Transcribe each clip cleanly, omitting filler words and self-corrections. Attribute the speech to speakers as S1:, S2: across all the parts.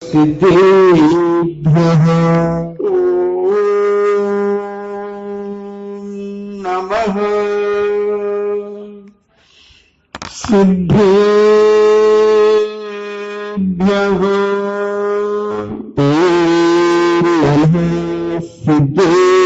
S1: सिद्धेभ्यः नमः सिद्धेभ्यः सिद्धेभ्यः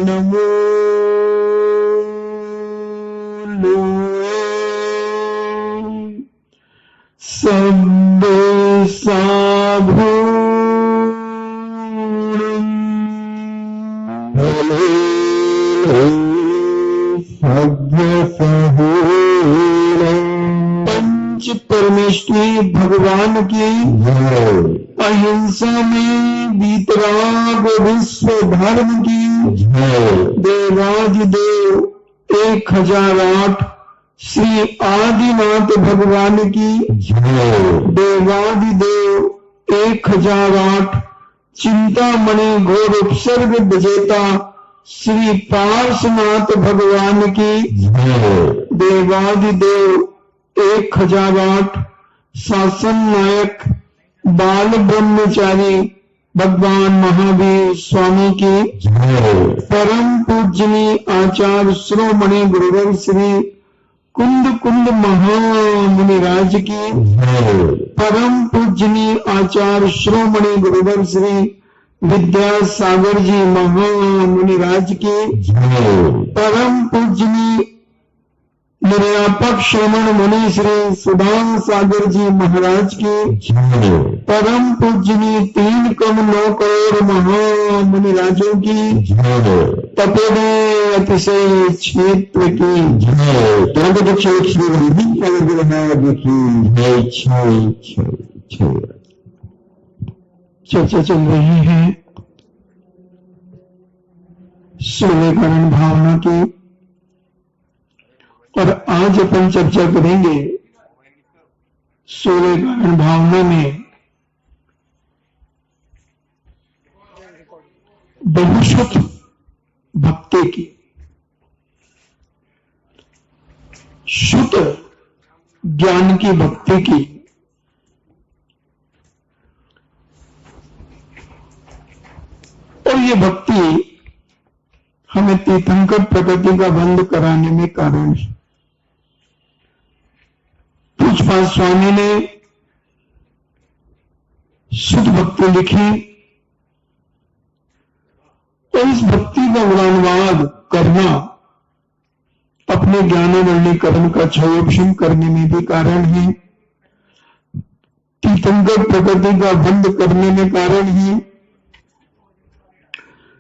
S1: नमो पंच परमेश्वरी भगवान की अहिंसा में वीतराग विश्व धर्म की देवाधिदेव 1008 श्री आदिनाथ भगवान की देवाधिदेव 1008 चिंतामणि घोर उपसर्ग विजेता श्री पार्श्वनाथ भगवान की देवाधिदेव 1008 शासन नायक बाल ब्रह्मचारी भगवान महावीर स्वामी की परम पूजनीय आचार्य श्रोमणि गुरुवर श्री कुंद कुंद महामुनिराज की परम पूजनीय आचार्य श्रोमणि गुरुवर श्री विद्यासागर जी महामुनिराज की परम पूजनीय निर्यापक श्रवण मुनि श्री सुधाम सागर जी महाराज की परम पूजनीय 3 करोड़ महामुनिराजों की तपोदय अतिशय क्षेत्र की चर्चा चल रही है सूर्यकरण भावना की और आज अपन चर्चा करेंगे सूर्यकरण भावना में बहुश्रुत भक्ति की। श्रुत ज्ञान की भक्ति की और ये भक्ति हमें तीर्थंकर प्रकृति का बंध कराने में कारण है। पूज्यपाद स्वामी ने शुद्ध भक्ति लिखी और इस भक्ति का गुणानुवाद करना अपने ज्ञानवर्णीकरण का क्षयोक्षम करने में भी कारण है, तीर्थंकर प्रकृति का बंध करने में कारण है,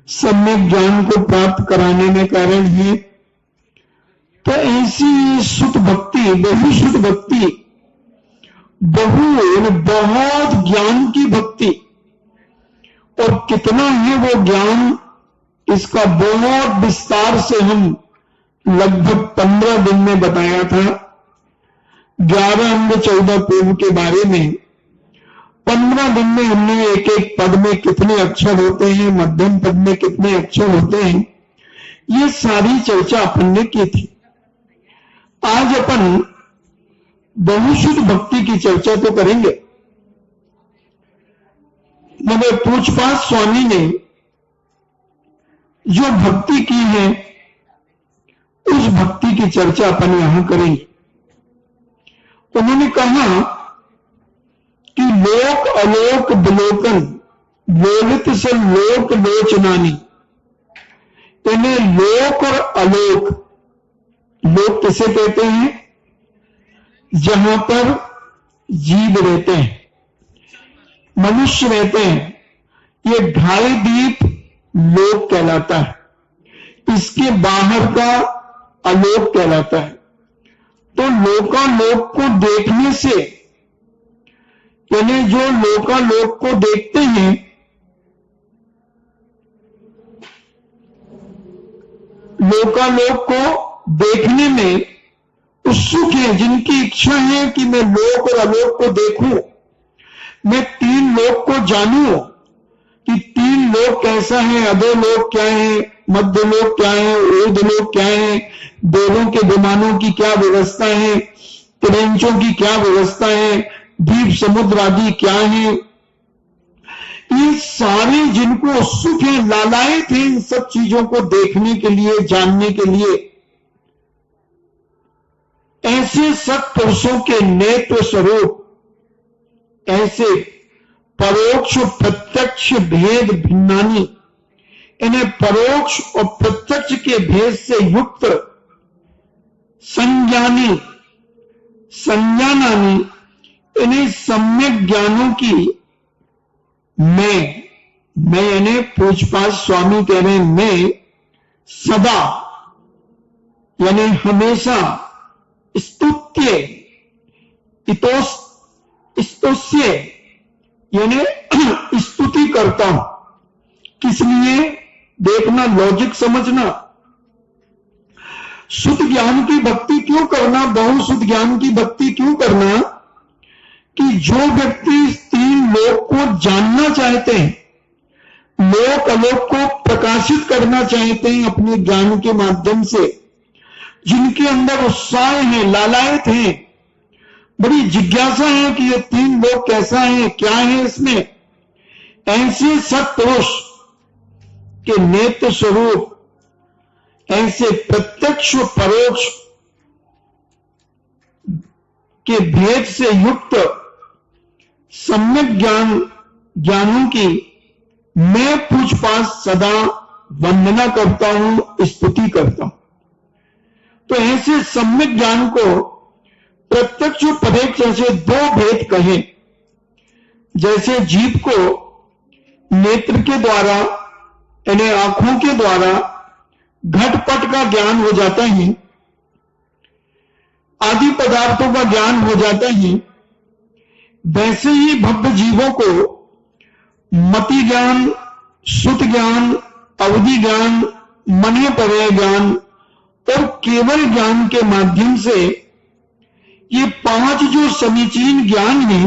S1: सम्यक ज्ञान को प्राप्त कराने में कारण है। तो ऐसी शुद्ध भक्ति, बहुश्रुत भक्ति, बहुत ज्ञान की भक्ति, और कितना है वो ज्ञान, इसका बहुत विस्तार से हम लगभग 15 दिन में बताया था। 11 अंग 14 पूर्व के बारे में 15 दिन में हमने एक एक पद में कितने अक्षर होते हैं, मध्यम पद में कितने अक्षर होते हैं, ये सारी चर्चा अपन ने की थी। आज अपन बहुश्रुत भक्ति की चर्चा तो करेंगे, मगर पूज्यपाद स्वामी ने जो भक्ति की है उस भक्ति की चर्चा अपन यहां करेंगे। उन्होंने कहा लोक अलोक विलोकन लोलित से लोक लोचनानी। इन्हें लोक और अलोक, लोक किसे कहते हैं? जहां पर जीव रहते हैं, मनुष्य रहते हैं, ये ढाई दीप लोक कहलाता है, इसके बाहर का अलोक कहलाता है। तो लोकालोक को देखने से, यानी जो लोकालोक को देखते हैं, लोकालोक को देखने में उत्सुक है, जिनकी इच्छा है कि मैं लोक और अलोक को देखूं, मैं तीन लोक को जानूं कि तीन लोक कैसा है, अधोलोक क्या है, मध्य लोक क्या है, ऊर्ध्वलोक क्या है, देवों के विमानों की क्या व्यवस्था है, त्रिंचों की क्या व्यवस्था है, द्वीप समुद्र आदि क्या है। ये सारे जिनको उत्सुक है, लालायित हैं इन सब चीजों को देखने के लिए, जानने के लिए, ऐसे सत्पुरुषों के नेत्र स्वरूप, ऐसे परोक्ष प्रत्यक्ष भेद भिन्नानी, इन्हें परोक्ष और प्रत्यक्ष के भेद से युक्त संज्ञानी, संज्ञानानी, इन्हें सम्यक ज्ञानों की मैं यानी पूजपाद स्वामी कह रहे हैं, मैं सदा यानी हमेशा स्तुत्य, स्तुत्य यानी स्तुति करता हूं। किस लिए? देखना, लॉजिक समझना। शुद्ध ज्ञान की भक्ति क्यों करना, बहुत शुद्ध ज्ञान की भक्ति क्यों करना? कि जो व्यक्ति तीन लोक को जानना चाहते हैं, लोक अलोक को प्रकाशित करना चाहते हैं अपने ज्ञान के माध्यम से, जिनके अंदर उत्साह है, लालायत है, बड़ी जिज्ञासा है कि ये तीन लोक कैसा है, क्या है इसमें, ऐसे सत्पुरुष के नेत्र स्वरूप, ऐसे प्रत्यक्ष परोक्ष के भेद से युक्त सम्यक ज्ञानों की मैं पूजपाठ सदा वंदना करता हूं, स्तुति करता हूं। तो ऐसे सम्यक ज्ञान को प्रत्यक्ष और परोक्ष जैसे दो भेद कहे, जैसे जीव को नेत्र के द्वारा यानी आंखों के द्वारा घटपट का ज्ञान हो जाता है, आदि पदार्थों का ज्ञान हो जाता है, वैसे ही भव्य जीवों को मति ज्ञान, श्रुत ज्ञान, अवधि ज्ञान, मने पर्याय ज्ञान और केवल ज्ञान के माध्यम से ये पांच जो समीचीन ज्ञान है,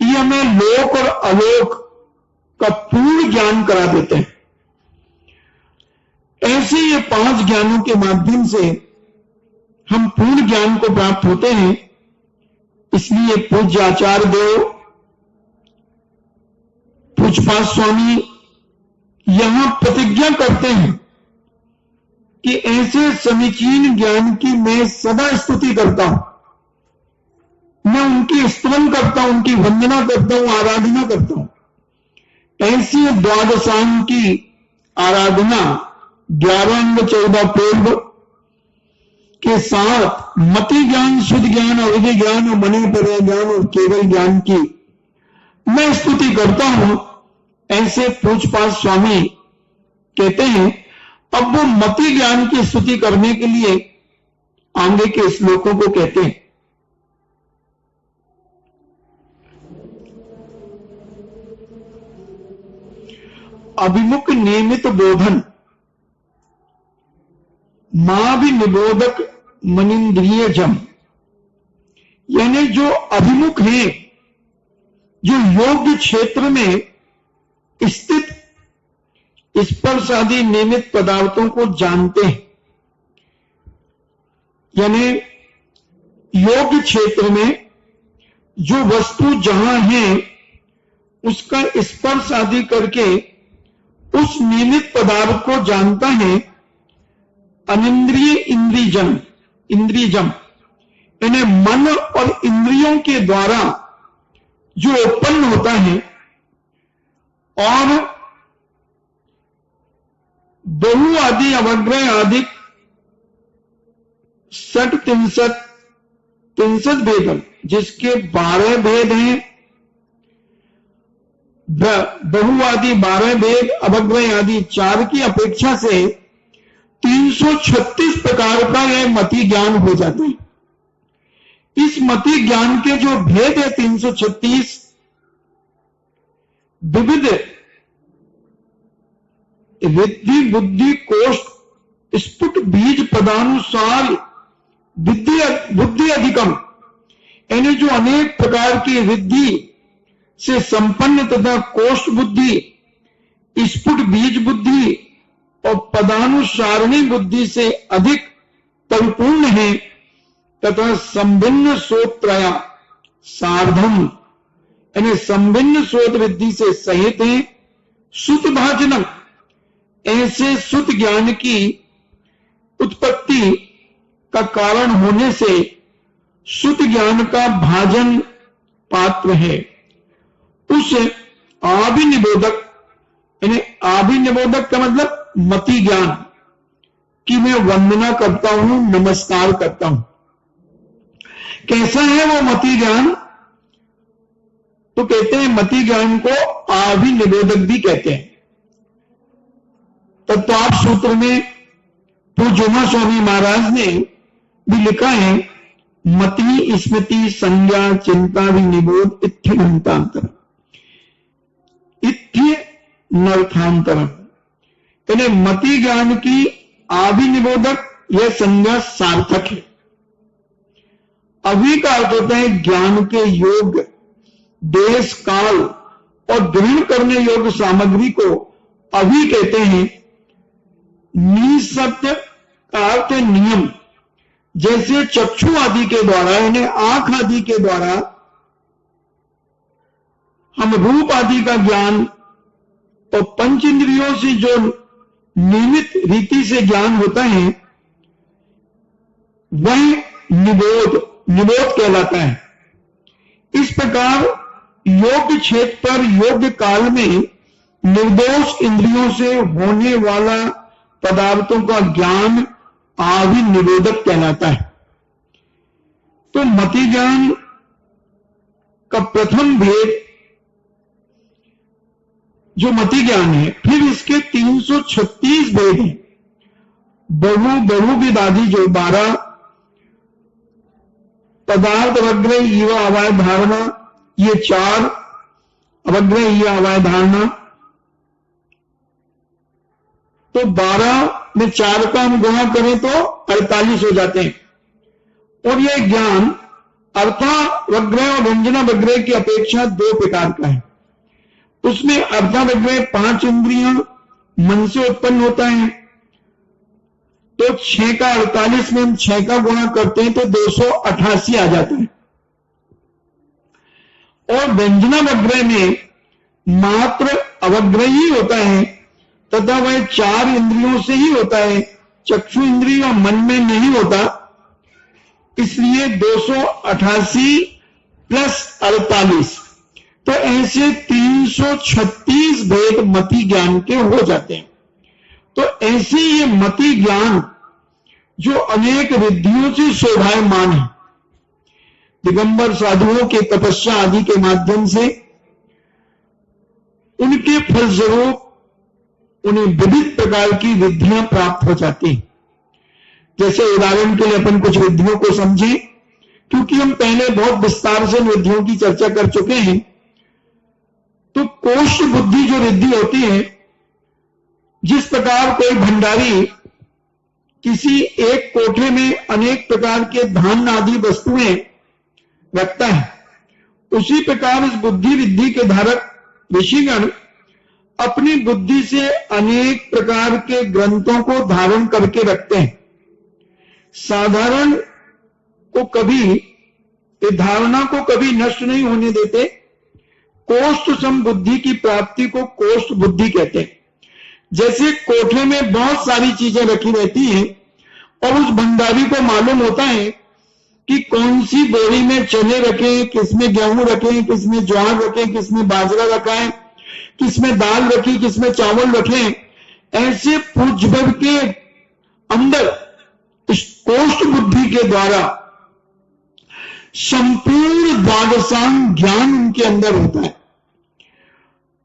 S1: ये हमें लोक और अलोक का पूर्ण ज्ञान करा देते हैं। ऐसे ये पांच ज्ञानों के माध्यम से हम पूर्ण ज्ञान को प्राप्त होते हैं। इसलिए पूज्य आचार्य देव, पूजपाद स्वामी यहां प्रतिज्ञा करते हैं कि ऐसे समीचीन ज्ञान की मैं सदा स्तुति करता हूं, मैं उनकी स्तवन करता हूं, उनकी वंदना करता हूं, आराधना करता हूं। ऐसी द्वादशांग की आराधना 11 अंग 14 पूर्व के साथ मति ज्ञान, शुद्ध ज्ञान, अवधि ज्ञान और मने पर्याय ज्ञान और केवल ज्ञान की मैं स्तुति करता हूं, ऐसे पूजपाद स्वामी कहते हैं। अब वो मति ज्ञान की स्तुति करने के लिए आगे के श्लोकों को कहते हैं। अभिमुख नियमित बोधन मां भी निबोधक मनिंद्रिय जम, यानी जो अभिमुख है, जो योग्य क्षेत्र में स्थित स्पर्श आदि नियमित पदार्थों को जानते हैं, यानी योग्य क्षेत्र में जो वस्तु जहां है उसका स्पर्श आदि करके उस नियमित पदार्थ को जानता है, अनिंद्रिय इंद्रियजम, यानी मन और इंद्रियों के द्वारा जो उत्पन्न होता है और बहु आदि अवग्रह आदि 63 भेद, जिसके 12 भेद हैं, बहुआदि 12 भेद, अवग्रह आदि 4 की अपेक्षा से 336 प्रकार का यह मति ज्ञान हो जाता है। इस मति ज्ञान के जो भेद है 336, विविध रिद्धि बुद्धि कोष्ठ स्फुट बीज पदानुसार बुद्धि अधिकम, यानी जो अनेक प्रकार की रिद्धि से संपन्न तथा कोष्ठ बुद्धि, स्फुट बीज बुद्धि और पदानुसारणी बुद्धि से अधिक परिपूर्ण है तथा संभिन्न सोत्रया सार्धम, यानी संभिन्न सोत रिद्धि से सहित है। सुत भाजनम, ऐसे सुत ज्ञान की उत्पत्ति का कारण होने से सुत ज्ञान का भाजन पात्र है। उस आभिनिबोधक, यानी आभिनिबोधक का मतलब मति ज्ञान की मैं वंदना करता हूं, नमस्कार करता हूं। कैसा है वो मति ज्ञान? तो कहते हैं मति ज्ञान को आभिनिबोधक भी कहते हैं। तत्वाप सूत्र में पूज्य उमा स्वामी महाराज ने भी लिखा है, मति स्मृति संज्ञा चिंता विनिबोध इत्थ्य नर्थांतरम, इत्थ्य नर्थांतरम, यानी मति ज्ञान की आभिनिबोधक यह संज्ञा सार्थक है। अभी का अर्थ होता है ज्ञान के योग, देश काल और ग्रहण करने योग्य सामग्री को अभी कहते हैं। निशब्द का अर्थ है नियम, जैसे चक्षु आदि के द्वारा, यानी आंख आदि के द्वारा हम रूप आदि का ज्ञान और पंच इंद्रियों से जो नियमित रीति से ज्ञान होता है वह निबोध कहलाता है। इस प्रकार योग क्षेत्र पर योग काल में निर्दोष इंद्रियों से होने वाला पदार्थों का ज्ञान आभिनिबोधक कहलाता है। तो मति ज्ञान का प्रथम भेद जो मति ज्ञान है, फिर इसके 336 भेद हैं। बहुविध आदि जो 12 पदार्थ अवग्रह युवा अवाय धारणा, ये 4 अवग्रह युवा अवाय धारणा, तो 12 में 4 का हम गुणा करें तो 48 हो जाते हैं। और यह ज्ञान अर्थावग्रह और व्यंजनावग्रह की अपेक्षा 2 प्रकार का है। उसमें अर्थावग्रह 5 इंद्रियां मन से उत्पन्न होता है, तो 6 का 48 में हम 6 का गुणा करते हैं तो 288 आ जाता है। और व्यंजनावग्रह में मात्र अवग्रह ही होता है तथा वह 4 इंद्रियों से ही होता है, चक्षु इंद्रिय और मन में नहीं होता। इसलिए 288 प्लस 48, तो ऐसे 336 भेद मति ज्ञान के हो जाते हैं। तो ऐसे ये मति ज्ञान जो अनेक रिद्धियों से शोभायमान है, दिगंबर साधुओं के तपस्या आदि के माध्यम से उनके फलस्वरूप उन्हें विविध प्रकार की रिद्धियां प्राप्त हो जाती हैं। जैसे उदाहरण के लिए अपन कुछ रिद्धियों को समझें, क्योंकि हम पहले बहुत विस्तार से रिद्धियों की चर्चा कर चुके हैं। तो कोष्ठ बुद्धि जो रिद्धि होती है, जिस प्रकार कोई भंडारी किसी एक कोठे में अनेक प्रकार के धान आदि वस्तुएं रखता है, उसी प्रकार इस बुद्धि रिद्धि के धारक ऋषिगण अपनी बुद्धि से अनेक प्रकार के ग्रंथों को धारण करके रखते हैं। साधारण को कभी, धारणा को कभी नष्ट नहीं होने देते। कोष्ठ सम बुद्धि की प्राप्ति को कोष्ठ बुद्धि कहते हैं। जैसे कोठे में बहुत सारी चीजें रखी रहती हैं और उस भंडारी को मालूम होता है कि कौन सी बोरी में चने रखें, किसमें गेहूं रखें, किसमें ज्वार रखें, किसमें बाजरा रखा है, किसमें दाल रखी, किसमें चावल रखें, ऐसे पूज्यभव के अंदर इस कोष्ठ बुद्धि के द्वारा संपूर्ण द्वादशांग ज्ञान उनके अंदर होता है।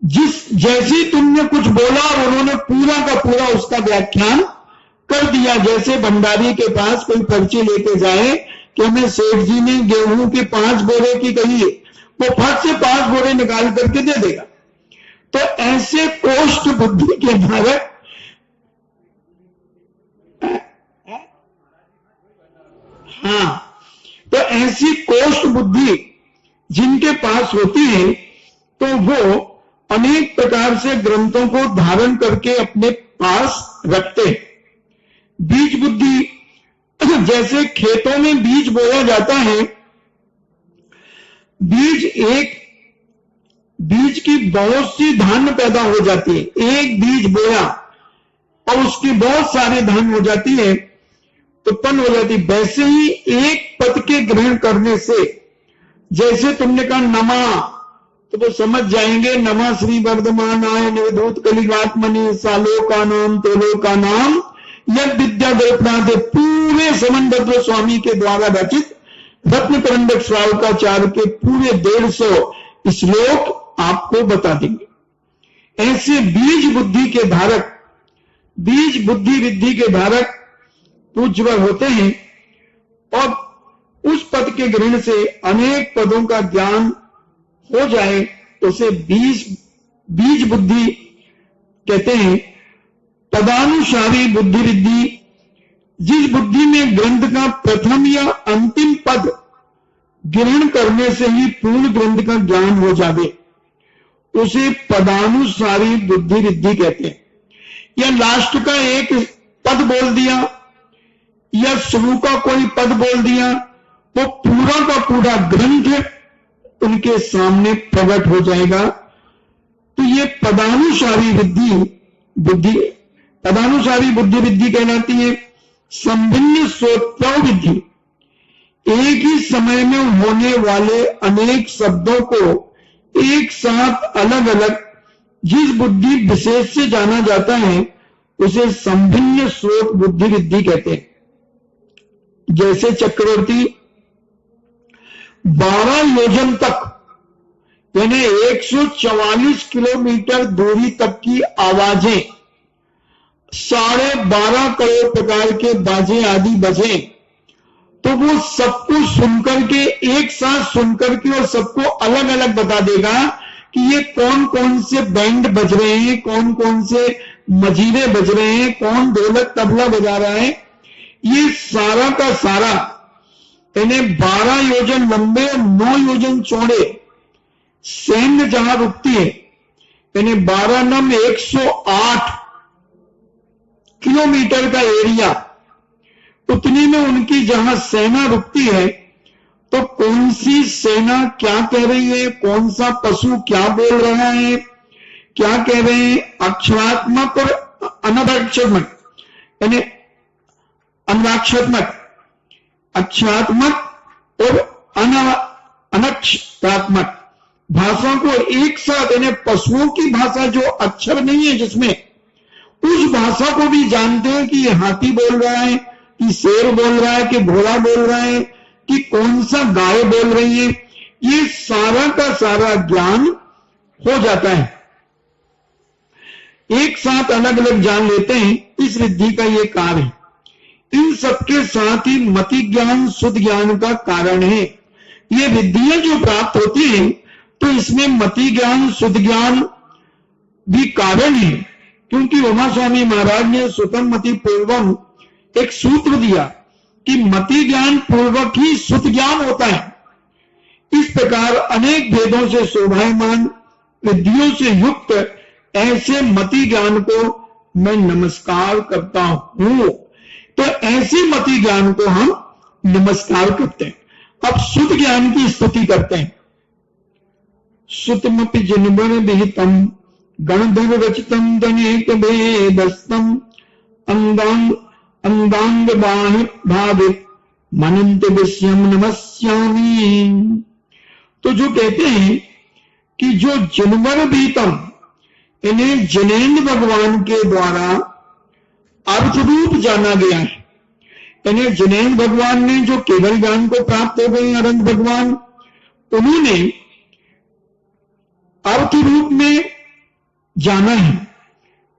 S1: जैसे तुमने कुछ बोला और उन्होंने पूरा का पूरा उसका व्याख्यान कर दिया। जैसे भंडारी के पास कोई पर्ची लेके जाए कि हमें सेठ जी ने गेहूं के 5 बोरे की कही है, वो फट से 5 बोरे निकाल करके दे देगा। तो ऐसे कोष्ठ बुद्धि के धारक तो ऐसी कोष्ठ बुद्धि जिनके पास होती है तो वो अनेक प्रकार से ग्रंथों को धारण करके अपने पास रखते हैं। बीज बुद्धि, जैसे खेतों में बीज बोया जाता है, बीज की बहुत सी धान्य पैदा हो जाती है। एक बीज बोया और उसकी बहुत सारे धान्य हो जाती है, उत्पन्न हो जाती। वैसे ही एक पद के ग्रहण करने से, जैसे तुमने कहा नमा, तो वो समझ जाएंगे नमा श्री वर्धमानाय निवधूत कलिगात्मनि सालो का नाम तेलो का नाम यद विद्या गोपनाथ, पूरे समनभद्र स्वामी के द्वारा रचित रत्न करंडक श्रावकाचार्य के पूरे 150 श्लोक आपको बता देंगे। ऐसे बीज बुद्धि के धारक, बीज बुद्धि रिद्धि के धारक पूज्यवर होते हैं और उस पद के ग्रहण से अनेक पदों का ज्ञान हो जाए तो उसे बीज बुद्धि कहते हैं। पदानुसारी बुद्धि रिद्धि, जिस बुद्धि में ग्रंथ का प्रथम या अंतिम पद ग्रहण करने से ही पूर्ण ग्रंथ का ज्ञान हो जावे, उसे पदानुसारी बुद्धि रिद्धि कहते हैं। या लास्ट का एक पद बोल दिया या शुरू का कोई पद बोल दिया, वो पूरा का पूरा ग्रंथ उनके सामने प्रकट हो जाएगा। तो ये पदानुसारी बुद्धि रिद्धि कहलाती है। संभिन्न श्रोत्र विद्धि, एक ही समय में होने वाले अनेक शब्दों को एक साथ अलग अलग जिस बुद्धि विशेष से जाना जाता है उसे संभिन्न श्रोत बुद्धि रिद्धि कहते हैं। जैसे चक्रवर्ती 12 योजन तक यानी 144 किलोमीटर दूरी तक की आवाजें 12.5 करोड़ प्रकार के बाजे आदि बजे, तो वो सबको सुनकर के एक साथ सुनकर के और सबको अलग अलग बता देगा कि ये कौन कौन से बैंड बज रहे हैं, कौन कौन से मजीरे बज रहे हैं, कौन ढोलक तबला बजा रहा है। ये सारा का सारा यानी 12 योजन लंबे और 9 योजन चौड़े सैन्य जहां रुकती है, यानी 12 नम 108 किलोमीटर का एरिया, उतनी में उनकी जहां सेना रुकती है, तो कौन सी सेना क्या कह रही है, कौन सा पशु क्या बोल रहा है, क्या कह रहे हैं, अक्षरात्मक और अनक्षरात्मक यानी अनक्षरात्मक, अक्षरात्मक और अनक्षरात्मक भाषा को एक साथ, यानी पशुओं की भाषा जो अक्षर नहीं है जिसमें, उस भाषा को भी जानते हैं कि ये हाथी बोल रहा है, कि शेर बोल रहा है, कि घोड़ा बोल रहा है, कि कौन सा गाय बोल रही है। ये सारा का सारा ज्ञान हो जाता है, एक साथ अलग अलग जान लेते हैं। इस रिद्धि का ये कार्य है। इन सबके साथ ही मति ज्ञान शुद्ध ज्ञान का कारण है। ये रिद्धियां जो प्राप्त होती हैं तो इसमें मति ज्ञान शुद्ध ज्ञान भी कारण है, क्योंकि उमा स्वामी महाराज ने सुतम मति पूर्वम एक सूत्र दिया कि मति ज्ञान पूर्वक ही शुद्ध ज्ञान होता है। इस प्रकार अनेक भेदों से शोभायमान रिद्धियों से युक्त ऐसे मति ज्ञान को मैं नमस्कार करता हूं। तो ऐसे मति ज्ञान को हम नमस्कार करते हैं। अब शुद्ध ज्ञान की स्तुति करते हैं। सुतमपि जिनवर विहितम गणधर रचितम तनेक भेदस्तम अंगांग भावित मनंत विषयम नमस्यामि। तो जो कहते हैं कि जो जिनवर भीतम, इन्हें जिनेन्द्र भगवान के द्वारा अर्थ रूप जाना गया है। इन्हें जिनेन्द्र भगवान ने जो केवल ज्ञान को प्राप्त हो गए, अनंत भगवान, उन्होंने अर्थ रूप में जाना है।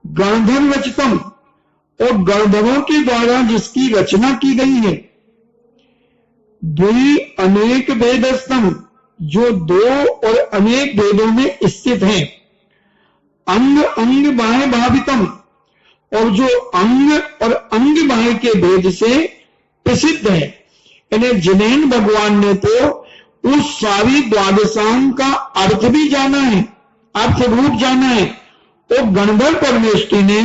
S1: गणधर्व रचितम, और गणधर्वों के द्वारा जिसकी रचना की गई है। द्वि अनेक भेदस्तम, जो दो और अनेक भेदों में स्थित है। अंग अंग बाह्य भावितम, और जो अंग और अंग बाह्य के भेद से प्रसिद्ध है। इन्हें जिनेन्द्र भगवान ने तो उस सारी द्वादशांग का अर्थ भी जाना है, अर्थ रूप जाना है। तो गणधर परमेष्टि ने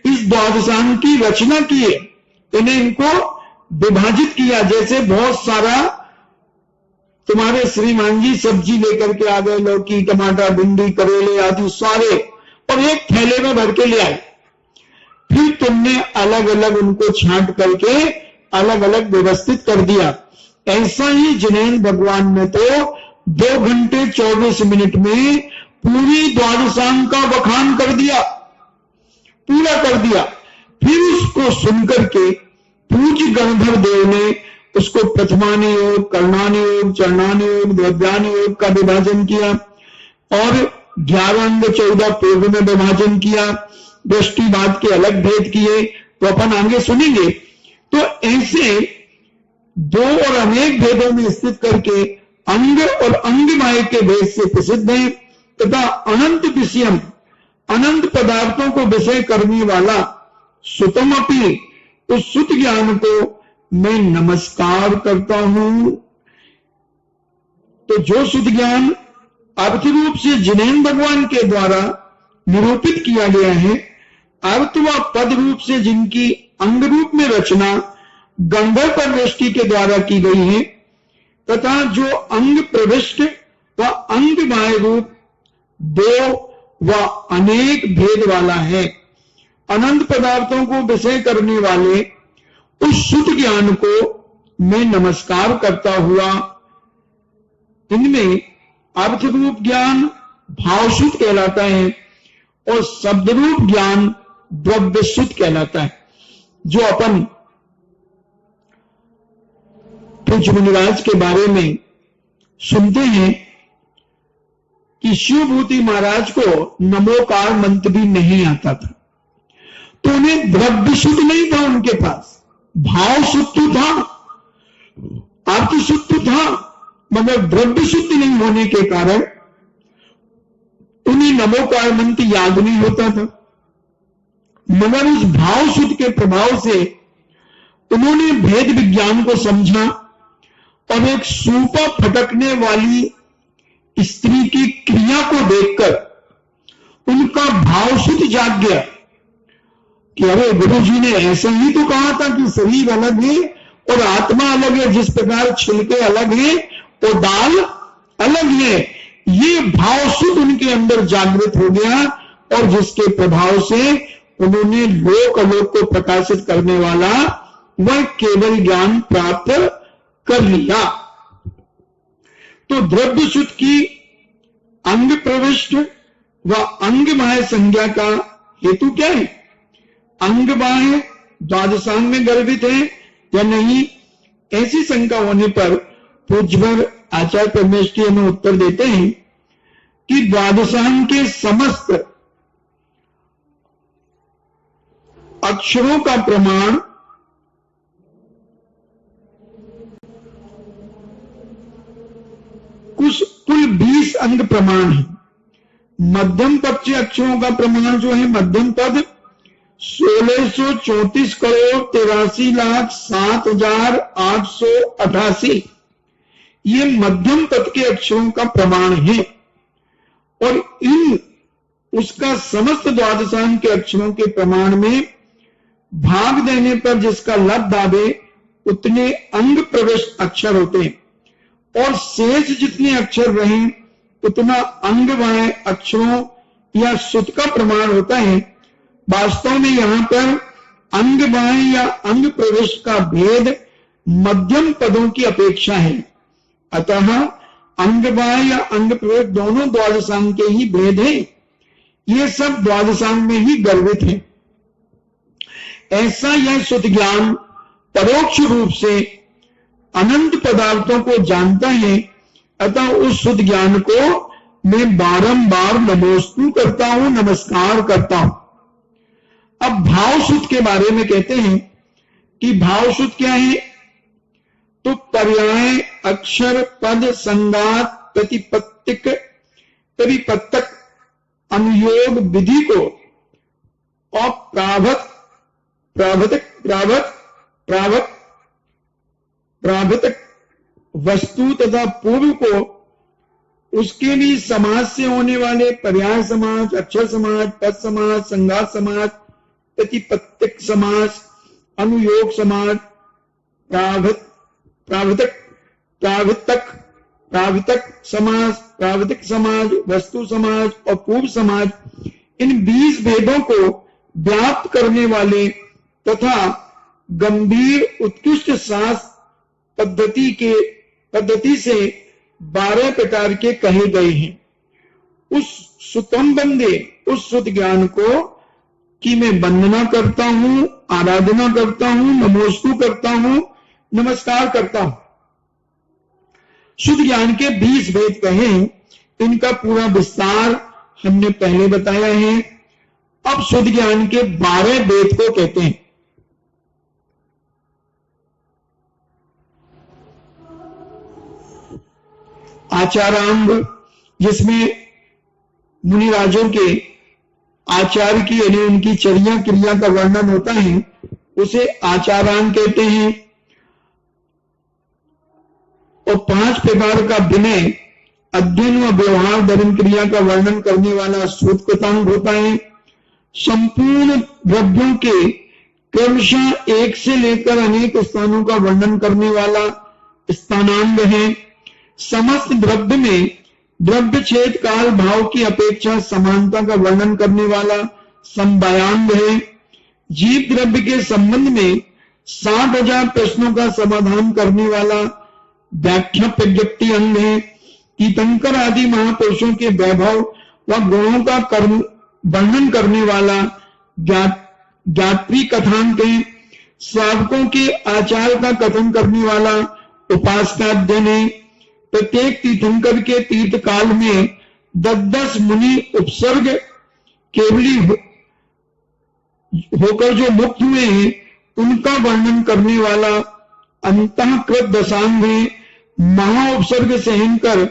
S1: इस द्वादशांग की रचना की है। इन्हें इनको विभाजित किया। जैसे बहुत सारा तुम्हारे श्रीमान जी सब्जी लेकर के आ गए, लौकी टमाटर भिंडी करेले आदि सारे, और एक थैले में भर के ले आए। फिर तुमने अलग अलग उनको छांट करके अलग अलग व्यवस्थित कर दिया। ऐसा ही जिनेन्द्र भगवान ने तो 2 घंटे 24 मिनट में पूरी द्वादशांग का बखान कर दिया, पूरा कर दिया। फिर उसको सुनकर के पूज्य गणधर देव ने उसको प्रथमानि योग, कर्णानि योग, चरणानि योग, द्रव्यानि योग का विभाजन किया, और 11 अंग 14 पूर्व में विभाजन किया। दृष्टिवाद के अलग भेद किए, तो अपन आगे सुनेंगे। तो ऐसे दो और अनेक भेदों में स्थित करके अंग और अंगमय के भेद से प्रसिद्ध है, तथा अनंत विषयम, अनंत पदार्थों को विषय करने वाला सुतमपि, उस सुत ज्ञान को मैं नमस्कार करता हूं। तो जो सुत ज्ञान अर्थ रूप से जिनेन्द्र भगवान के द्वारा निरूपित किया गया है, अर्थ व पद रूप से जिनकी अंग रूप में रचना गंधर्व परमेष्टि के द्वारा की गई है, तथा जो अंग प्रविष्ट व अंग बाह्य रूप दो व अनेक भेद वाला है, अनंत पदार्थों को विषय करने वाले उस शुद्ध ज्ञान को मैं नमस्कार करता हुआ, इनमें अर्थ रूप ज्ञान भाव शुद्ध कहलाता है, और शब्द रूप ज्ञान द्रव्य शुद्ध कहलाता है। जो अपन पूज्य मुनिराज के बारे में सुनते हैं कि शिवभूति महाराज को नमोकार मंत्र भी नहीं आता था, तो उन्हें द्रव्य शुद्ध नहीं था, उनके पास भाव शुद्ध था, अर्थ शुद्ध था, मगर द्रव्य शुद्ध नहीं होने के कारण उन्हें नमोकार मंत्र याद नहीं होता था। मगर उस भाव शुद्ध के प्रभाव से उन्होंने भेद विज्ञान को समझा, और एक सूपा फटकने वाली स्त्री की क्रिया को देखकर उनका भाव शुद्ध जाग गया कि अरे गुरु जी ने ऐसा ही तो कहा था कि शरीर अलग है और आत्मा अलग है, जिस प्रकार छिलके अलग है और दाल अलग है। ये भाव शुद्ध उनके अंदर जागृत हो गया, और जिसके प्रभाव से उन्होंने लोक अलोक को प्रकाशित करने वाला वह केवल ज्ञान प्राप्त कर लिया। तो द्रव्य शुद्ध की अंग प्रविष्ट व अंग बाह्य संज्ञा का हेतु क्या है? अंग बाह्य द्वादशांग में गर्भित है या नहीं, ऐसी शंका होने पर पूज्यवर आचार्य परमेष्ठी हमें उत्तर देते हैं कि द्वादशांग के समस्त अक्षरों का प्रमाण कुल 20 अंग प्रमाण है। मध्यम पद के अक्षरों का प्रमाण जो है, मध्यम पद 1634 करोड़ 83,07,888, ये मध्यम पद के अक्षरों का प्रमाण है। और इन उसका समस्त द्वादशांग के अक्षरों के प्रमाण में भाग देने पर जिसका लब्ध आवे उतने अंग प्रविष्ट अक्षर होते हैं, और शेष जितने अक्षर रहे उतना अंग बाह्य अक्षरों या सुत का प्रमाण होता है। वास्तव में यहां पर अंग बाह्य या अंग प्रविष्ट का भेद मध्यम पदों की अपेक्षा है। अतः अंग बाह्य या अंग प्रविष्ट दोनों द्वादशांग के ही भेद हैं। ये सब द्वादशांग में ही गर्भित है। ऐसा यह शुद्ध ज्ञान परोक्ष रूप से अनंत पदार्थों को जानता है। अतः उस शुद्ध ज्ञान को मैं बारंबार नमोस्तु करता हूं, नमस्कार करता हूं। अब भाव शुद्ध के बारे में कहते हैं कि भाव शुद्ध क्या है? तो पर्याय, अक्षर, पद, संगात, प्रतिपत्तक अनुयोग विधि को और प्रावतक वस्तु तथा पूर्व को, उसके लिए समाज से होने वाले पर्याय समाज, अक्षर समाज, पद समाज, संगात समाज, प्रतिपत्तिक समाज, अनुयोग समाज, प्रावतक समाज, वस्तु समाज और पूर्व समाज, इन 20 भेदों को व्याप्त करने वाले तथा गंभीर उत्कृष्ट शास्त्र पद्धति से 12 प्रकार के कहे गए हैं। उस सुतम बंदे, उस शुद्ध ज्ञान को कि मैं वंदना करता हूं, आराधना करता हूं, नमोस्तु करता हूं, नमस्कार करता हूं। शुद्ध ज्ञान के 20 भेद कहे, इनका पूरा विस्तार हमने पहले बताया है। अब शुद्ध ज्ञान के 12 भेद को कहते हैं। आचारांग, जिसमें मुनिराजों के आचार की यानी उनकी चर्या क्रिया का वर्णन होता है, उसे आचारांग कहते हैं। और 5 प्रकार का विनय, अध्ययन व व्यवहार धर्म क्रिया का वर्णन करने वाला सूत्रकृतांग होता है। संपूर्ण द्रव्यों के क्रमशः एक से लेकर अनेक स्थानों का वर्णन करने वाला स्थानांग है। समस्त द्रव्य में द्रव्य छेद काल भाव की अपेक्षा समानता का वर्णन करने वाला समवायांग है। जीव द्रव्य के संबंध में 60,000 प्रश्नों का समाधान करने वाला व्याख्या प्रज्ञप्ति अंग है। तीर्थंकर आदि महापुरुषों के वैभव व गुणों का वर्णन करने वाला ज्ञात्री कथांक है। श्रावकों के आचार का कथन करने वाला उपासकाध्ययन है। प्रत्येक तीर्थंकर के तीर्थ काल में 10-10 मुनि उपसर्ग केवली होकर जो मुक्त हुए हैं, उनका वर्णन करने वाला अंतःकृत दशांग है। महा उपसर्ग सहन कर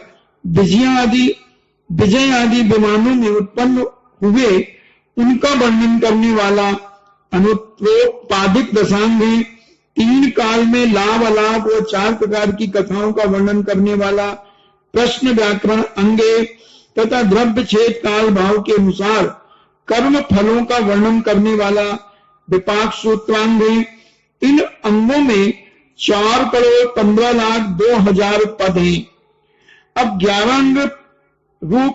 S1: विजय आदि विमानों में उत्पन्न हुए, उनका वर्णन करने वाला अनुत्रोपादिक दशांग है। 3 काल में लाभ अलाभ और 4 प्रकार की कथाओं का वर्णन करने वाला प्रश्न व्याकरण अंग है। तथा द्रव्य छेद काल भाव के अनुसार कर्म फलों का वर्णन करने वाला विपाक सूत्रांग है। इन अंगों में 4,15,02,000 पद हैं। अब 11 अंग रूप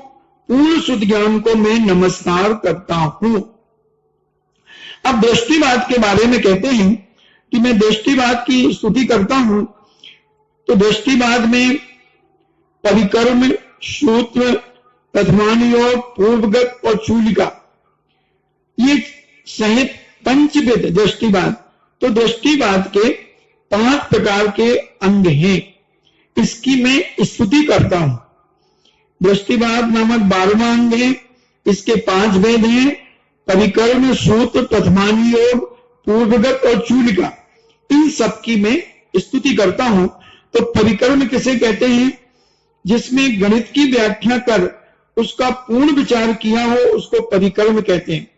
S1: पूर्ण शुद्ध ज्ञान को मैं नमस्कार करता हूं। अब दृष्टिवाद के बारे में कहते हैं कि मैं दृष्टिवाद की स्तुति करता हूं। तो दृष्टिवाद में परिकर्म, सूत्र, प्रथमानुयोग, पूर्वगत और चूलिका, ये सहित पंचविध दृष्टिवाद। तो दृष्टिवाद के 5 प्रकार के अंग हैं, इसकी मैं स्तुति करता हूं। दृष्टिवाद नामक 12वां अंग है, इसके 5 भेद हैं, परिकर्म, सूत्र, प्रथमानुयोग, पूर्वगत और चूलिका। इन सब की मैं स्तुति करता हूं। तो परिकर्म किसे कहते हैं? जिसमें गणित की व्याख्या कर उसका पूर्ण विचार किया हो, उसको परिकर्म कहते हैं।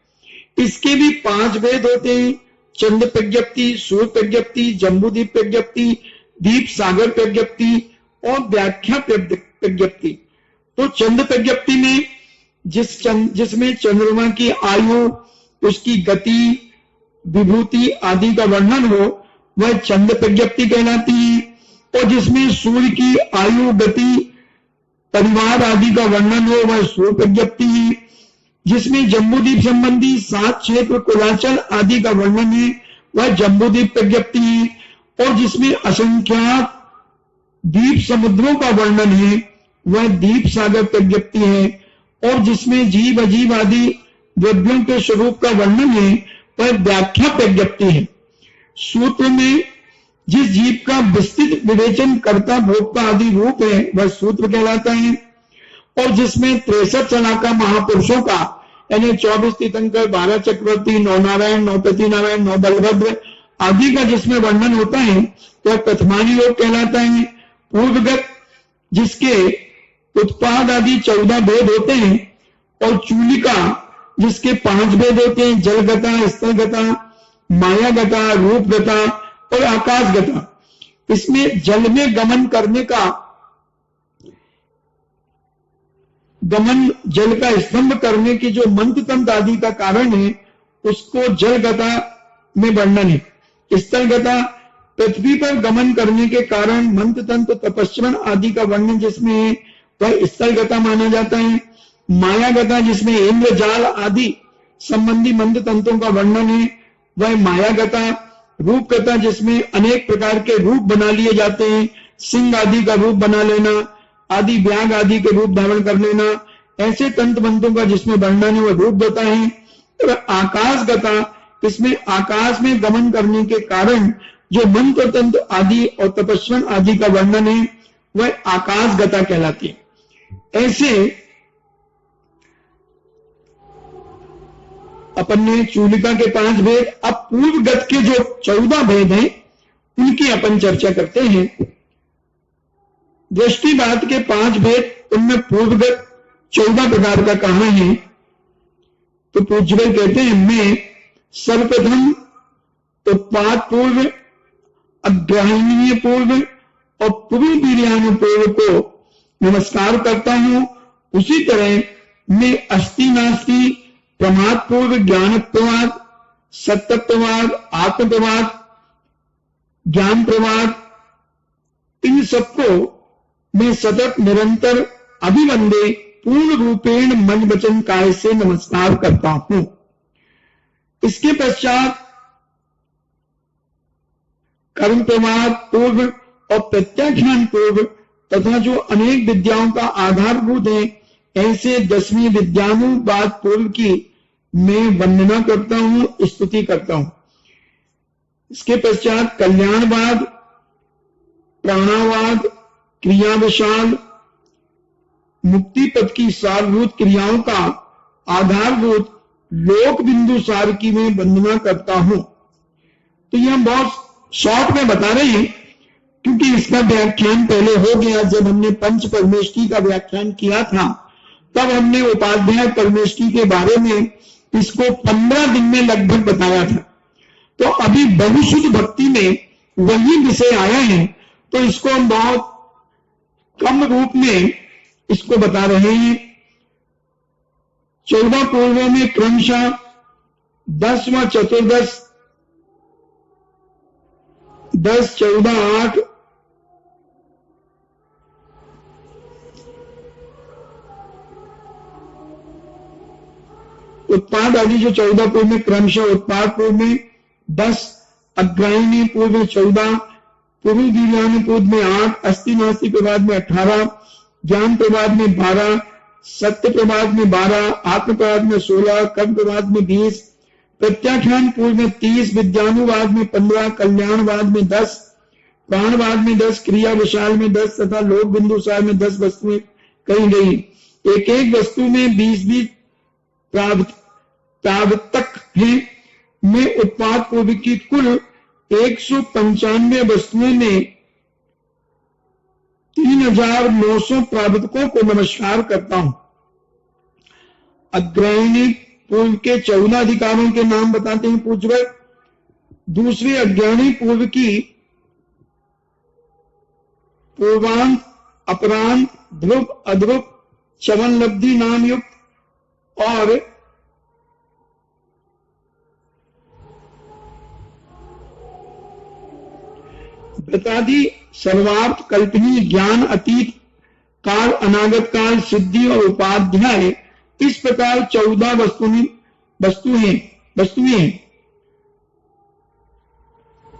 S1: इसके भी 5 भेद होते हैं, चंद्र प्रज्ञप्ति, सूर्य प्रज्ञप्ति, जम्बूदीप प्रज्ञप्ति, दीप सागर प्रज्ञप्ति और व्याख्या प्रज्ञप्ति। तो चंद्र प्रज्ञप्ति में जिसमें चंद्रमा की आयु, उसकी गति, विभूति आदि का वर्णन हो, वह चंद्र प्रज्ञप्ति कहलाती है। और जिसमें सूर्य की आयु, गति, परिवार आदि का वर्णन हो, वह सूर्य प्रज्ञप्ति है। जिसमें जम्बूद्वीप संबंधी 7 क्षेत्र कुलाचल आदि का वर्णन है, वह जम्बूद्वीप प्रज्ञप्ति है। और जिसमें असंख्यात द्वीप समुद्रों का वर्णन है, वह द्वीप सागर प्रज्ञप्ति है। और जिसमें जीव अजीव आदि द्रव्यों के स्वरूप का वर्णन है, वह व्याख्या प्रज्ञप्ति है। सूत्र में जिस जीव का विस्तृत विवेचन करता भोक्ता आदि रूप है, वह सूत्र कहलाता है। और जिसमें 63 सलाका महापुरुषों का यानी 24 तीर्थंकर, 12 चक्रवर्ती, 9 नारायण, 9 प्रतिनारायण, 9 बलभद्र आदि का जिसमें वर्णन होता है, वह प्रथमानी योग कहलाता है। पूर्वगत जिसके उत्पाद आदि 14 भेद होते हैं, और चूलिका जिसके 5 भेद होते हैं, जलगता, स्थलगता, मायागता, रूपगता और आकाशगता। इसमें जल में गमन करने का जल का स्तंभ करने की जो मंत्र तंत्र आदि का कारण है, उसको जलगता में वर्णन है। स्थलगता पृथ्वी पर गमन करने के कारण मंत्र तंत्र तपस्वन आदि का वर्णन जिसमें है, वह स्थलगता माना जाता है। मायागता जिसमें इंद्र जाल आदि संबंधी मंत्र तंत्रों का वर्णन है, वह मायागता। रूपगता जिसमें अनेक प्रकार के रूप बना लिए जाते हैं, सिंह आदि का रूप बना लेना आदि, व्याघ आदि के रूप धारण कर लेना, ऐसे तंत्र मंत्रों का जिसमें वर्णन है, वह रूपगता है। और आकाशगता इसमें आकाश में गमन करने के कारण जो मंत्र तंत्र आदि और तपस्वन आदि का वर्णन है, वह आकाशगता कहलाती है। ऐसे अपन ने चूलिका के 5 भेद, अब पूर्वगत के जो 14 भेद हैं, उनकी अपन चर्चा करते हैं। दृष्टिबात के 5 भेद, उनमें पूर्वगत 14 प्रकार का कहा है। तो पूज्यवल कहते हैं, मैं सर्वप्रथम उत्पाद पूर्व, अग्रहणीय पूर्व और पूर्व पूर्व को नमस्कार करता हूं। उसी तरह मैं अस्ति नास्ति, प्रमाद पूर्व, ज्ञान प्रवाद, सत्य प्रवाद, आत्म प्रवाद, ज्ञान प्रवाद, इन सबको मैं सतत निरंतर अभिवंदे पूर्ण रूपेण मन वचन काय से नमस्कार करता हूं। इसके पश्चात कर्म प्रवाद पूर्व और प्रत्याख्यान पूर्व तथा जो अनेक विद्याओं का आधारभूत है, ऐसे 10वीं विद्यानुवाद पूर्व की मैं वंदना करता हूं, स्तुति करता हूं। इसके पश्चात कल्याणवाद, प्राणावाद, क्रिया विशाल, मुक्ति पद की सारभूत क्रियाओं का आधारभूत लोक बिंदु सार की मैं वंदना करता हूं। तो ये हम बहुत शॉर्ट में बता रहे हैं, क्योंकि इसका व्याख्यान पहले हो गया। जब हमने पंच परमेष्टि का व्याख्यान किया था, तब हमने उपाध्याय परमेष्टि के बारे में इसको 15 दिन में लगभग बताया था। तो अभी बहुशुद्ध भक्ति में वही विषय आया है, तो इसको हम बहुत कम रूप में इसको बता रहे हैं। 14 पूर्वों में क्रमशः 10 व चतुर्दश, 10, 14, 8, उत्पाद आदि जो 14 पूर्व में क्रमशः, उत्पाद पूर्व में 10, अग्रायणी पूर्व में 14, पूर्व दीर्घायनी पूर्व में 8, अस्ति नास्ति प्रवाद में 18, ज्ञान प्रवाद में 12, सत्य प्रवाद में 12, आत्म प्रवाद में 16, कर्म प्रवाद में 20, प्रत्याख्यान पूर्व में 30, विद्यानुवाद में 15, कल्याणवाद में 10, प्राणवाद में 10, क्रिया विशाल में 10 तथा लोक बिंदु सार में 10 वस्तुएं कही गई। एक एक वस्तु में 20 प्रावतक है। मैं उत्पाद पूर्व की कुल 195 वस्तुओं में 3900 प्रावतकों को नमस्कार करता हूं। अग्रहणी पूर्व के 14 अधिकारों के नाम बताते हैं पूज्यवर। दूसरे अग्रहणी पूर्व की पूर्वांत, अपरांत, ध्रुव, अध्रुव, चवन लब्धि नाम युक्त और व्रतादि सर्वार्थ कल्पनीय ज्ञान, अतीत काल, अनागत काल, सिद्धि और उपाध्याय, इस प्रकार 14 वस्तुएं हैं।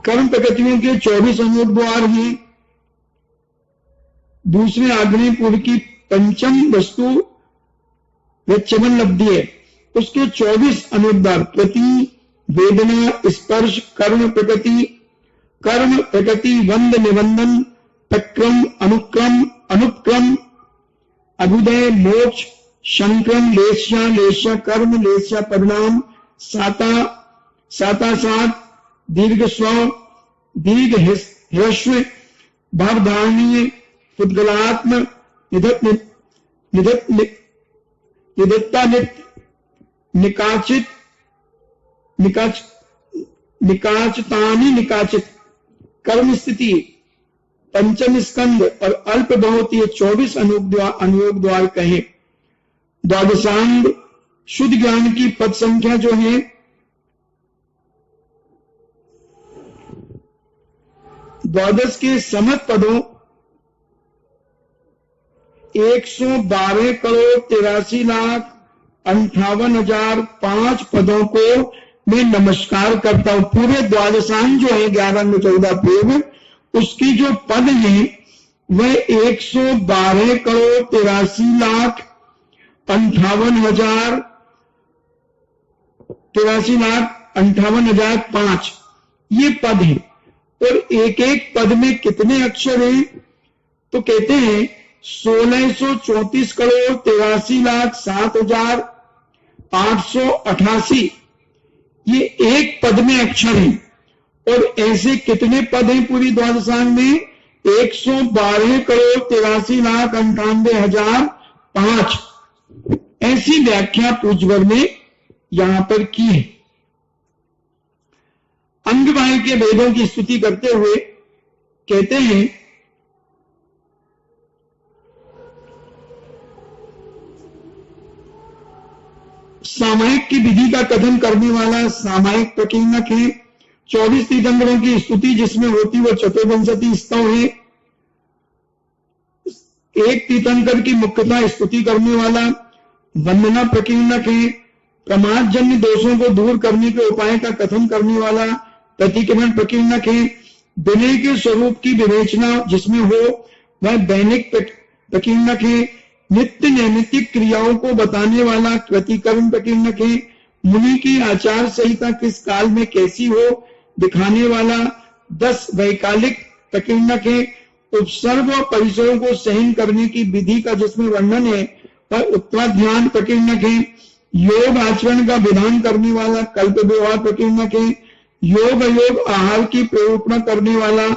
S1: कर्म प्रकृतियों के 24 अनूप द्वार हैं। दूसरे आग्नेयपुर की पंचम वस्तु चमन लब्धि है, उसके 24 अनूप द्वार प्रति, वेदना, स्पर्श, कर्म प्रकृति, वंद, निबंधन, तक्रम, अनुक्रम, अनुक्रम, अभ्युदय, मोक्ष, संक्रम, लेस्या, कर्म, लेस्या, परिणाम, साता, दीर्घ स्व, दीर्घ ह्रस्व, भावधारणीय, पुद्गलात्म, निधत्ता, निकाचित, कर्म स्थिति, पंचम स्कंद और अल्प बहुत, ये 24 अनुयोग द्वार कहे। द्वादशांग शुद्ध ज्ञान की पद संख्या जो है द्वादश के समत पदों 112,83,58,005 पदों को मैं नमस्कार करता हूं। पूरे द्वादशांग जो है 11 में 14 पूर्व, उसकी जो पद है वह 112,83,58,005 ये पद है। और एक एक पद में कितने अक्षर हैं तो कहते हैं 1634,83,07,888 ये एक पद में अक्षर है। और ऐसे कितने पद हैं पूरी द्वादशांग में 112,83,98,005 ऐसी व्याख्या पूज्यवर ने यहां पर की है। अंगवाय के वेदों की स्तुति करते हुए कहते हैं सामायिक की विधि का कथन करने वाला सामायिक प्रकीर्णक है। 24 तीर्थंकरों की स्तुति जिसमें होती वो चतुर्विंशति स्तव है। एक तीर्थंकर की मुख्यतः स्तुति करने वाला वंदना प्रकीर्णक है। प्रमादजन्य दोषों को दूर करने के उपाय का कथन करने वाला प्रतिक्रमण प्रकीर्णक है। विनय के स्वरूप की विवेचना जिसमें हो वह दैनिक प्रकीर्णक है। नित्य नैमित्तिक क्रियाओं को बताने वाला प्रतिकरण प्रकीर्णक है। मुनि की आचार संहिता किस काल में कैसी हो दिखाने वाला 10 वैकालिक प्रकीर्णक है। उपसर्ग और परिसरों को सहन करने की विधि का जिसमें वर्णन है वह उत्तराध्यान प्रकीर्णक है। योग आचरण का विधान करने वाला कल्प व्यवहार प्रकीर्णक है। योग अयोग आहार की प्रेरणा करने वाला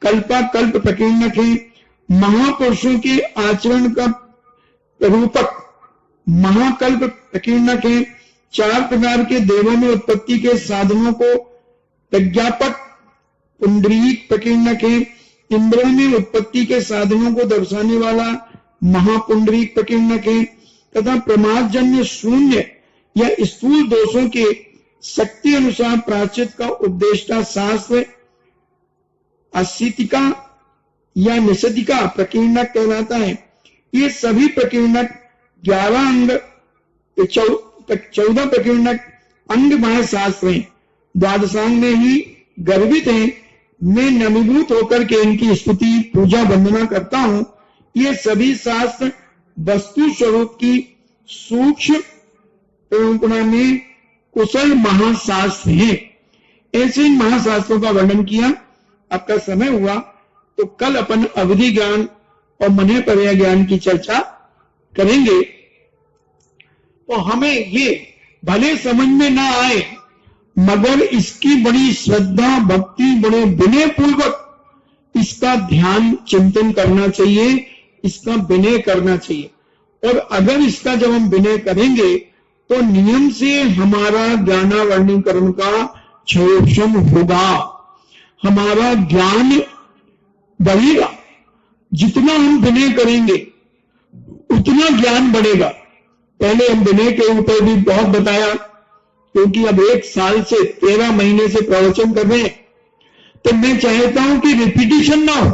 S1: कल्पाकल्प प्रकीर्णक है। महापुरुषों के आचरण का रूपक महाकल्प प्रकीर्णक है। 4 प्रकार के देवों में उत्पत्ति के साधनों को प्रज्ञापक पुंडरीक प्रकीर्णक है। इंद्रों में उत्पत्ति के साधनों को दर्शाने वाला महापुंडरीक प्रकीर्णक है। तथा प्रमादजन्य शून्य या स्थूल दोषों के शक्ति अनुसार प्रायश्चित का उपदेष्टा शास्त्र असितिका या निषदिका प्रकीर्णक कहलाता है। ये सभी प्रकीर्णक 11 अंग 14 प्रकीर्णक अंगमय शास्त्र हैं। द्वादशांग में ही गर्वित हैं। मैं नमीभूत होकर के इनकी स्तुति पूजा वंदना करता हूं। ये सभी शास्त्र वस्तु स्वरूप की सूक्ष्म प्रेरणा में कुशल महाशास्त्र हैं। ऐसे इन महाशास्त्रों का वर्णन किया। आपका समय हुआ तो कल अपन अवधि ज्ञान और मने पर्याय ज्ञान की चर्चा करेंगे। तो हमें ये भले समझ में ना आए मगर इसकी बड़ी श्रद्धा भक्ति बड़े विनय पूर्वक इसका ध्यान चिंतन करना चाहिए, इसका विनय करना चाहिए। और अगर इसका जब हम विनय करेंगे तो नियम से हमारा ज्ञानावरणीकरण का क्षयोक्षम होगा, हमारा ज्ञान बढ़ेगा। जितना हम विनय करेंगे उतना ज्ञान बढ़ेगा। पहले हम विनय के ऊपर भी बहुत बताया, क्योंकि अब 1 साल से 13 महीने से प्रवचन कर रहे हैं, तो मैं चाहता हूं कि रिपीटिशन ना हो।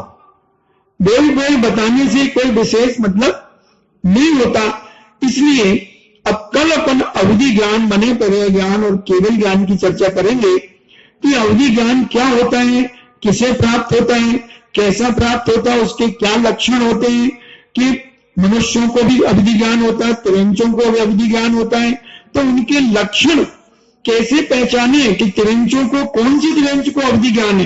S1: बोल बोल बताने से कोई विशेष मतलब नहीं होता। इसलिए अब कल अपन अवधि ज्ञान, बने पड़े ज्ञान और केवल ज्ञान की चर्चा करेंगे कि अवधि ज्ञान क्या होता है, किसे प्राप्त होता है, कैसा प्राप्त होता है, उसके क्या लक्षण होते हैं, कि मनुष्यों को भी अवधि ज्ञान होता है, तिरंचों को भी अवधि ज्ञान होता है, तो उनके लक्षण कैसे पहचाने कि तिरंचों को, कौन सी तिरंच को अवधि ज्ञान है,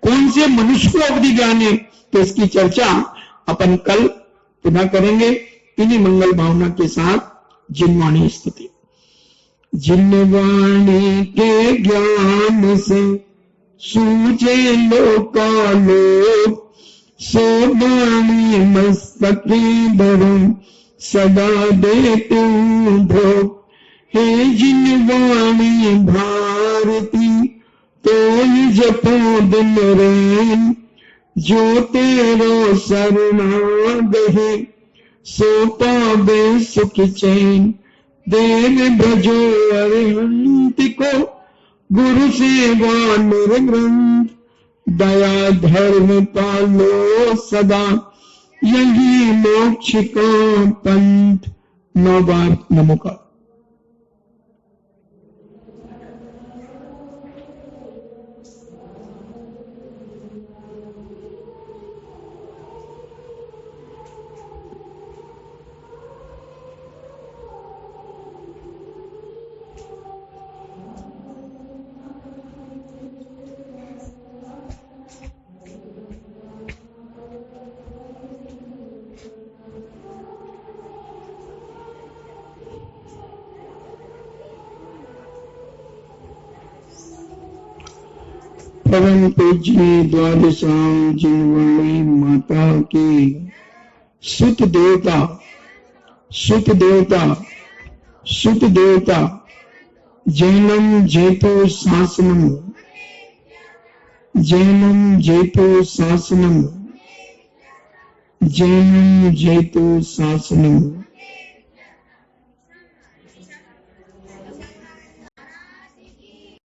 S1: कौन से मनुष्य को अवधि ज्ञान है, तो इसकी चर्चा अपन कल पुनः करेंगे इन्हीं मंगल भावना के साथ। जिनवाणी स्तुति। जिनवाणी के ज्ञान से सूझे लोकालोक, सो वाणी मस्तके धरो सदा देते भोग। हे जिनवाणी भारती तो जपो दिन रैन, जो तेरो शरणागहि सो पावे सुख चैन। देव भजो अरिहंत को गुरु सेवा निर्ग्रंथ, दया धर्म पालो सदा यही मोक्ष का पंथ। 9 बार नमोकार। परम पूज्य द्वादशाम जिनवाणी माता की सुत देवता, सुत देवता, सुत देवता, जैनम जेतो शासनम, जैनम जेतो शासनम, जैनम जेतो शासनम।